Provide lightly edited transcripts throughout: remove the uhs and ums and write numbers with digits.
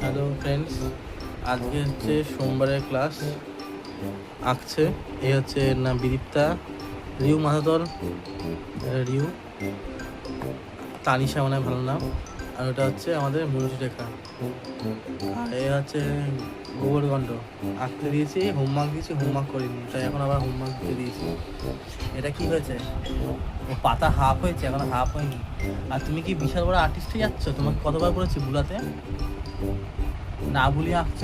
Hello friends, আজকে হচ্ছে সোমবারের ক্লাস। আঁকছে এই হচ্ছে এর নাম বিদীপ্তা, রিউ মাহাতর, রিউ, তানিশা মানে ভালো নাম। আর ওটা হচ্ছে আমাদের মনুষী রেখা। আর এ হচ্ছে গোবরগণ্ড। আঁকতে দিয়েছি, হোমওয়ার্ক দিয়েছি, হোমওয়ার্ক করিনি, তাই এখন আবার হোমওয়ার্ক দিতে দিয়েছি। এটা কি হয়েছে? ও পাতা হাফ হয়েছে, এখন হাফ হয়নি। আর তুমি কি বিশাল বড় আর্টিস্টে যাচ্ছ? তোমাকে কতবার বলেছি বুলাতে না বুলি আঁকছ?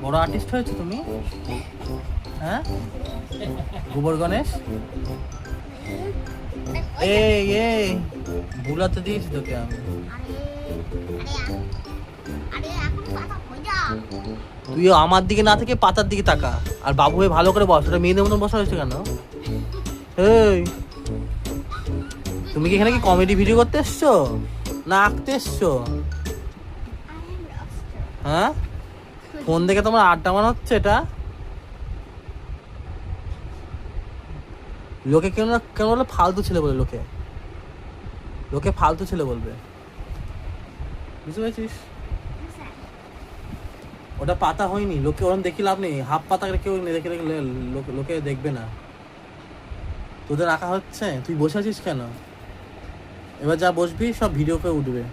বড় আর্টিস্ট হয়েছো তুমি, হ্যাঁ? গোবর গণেশ, এই এই বুলাতে দিয়েছি তোকে আমি। তুইও আমার দিকে না থেকে পাতার দিকে তাকা, আর বাবু হয়ে ভালো করে বস। ওটা মেয়েদের মতন বসা হয়েছে কেন? এই তুমি কি এখানে কি কমেডি ভিডিও করতে এসছো না আঁকতে এসছো? হ্যাঁ, ফোন দেখে তোমার আড্ডা মারা হচ্ছে এটা? লোকে কেন কেন বলে ফালতু ছেলে বলে, লোকে ফালতু ছেলে বলবে, বুঝতে পেরেছিস? ওটা পাতা হয়নি, লোকে ওরম দেখি লাভ নেই। হাফ পাতা কেউ দেখে লোকে দেখবে না। তোদের আঁকা হচ্ছে, তুই বসে আছিস কেন? এবার যা বসবি সব ভিডিওতে উঠবে।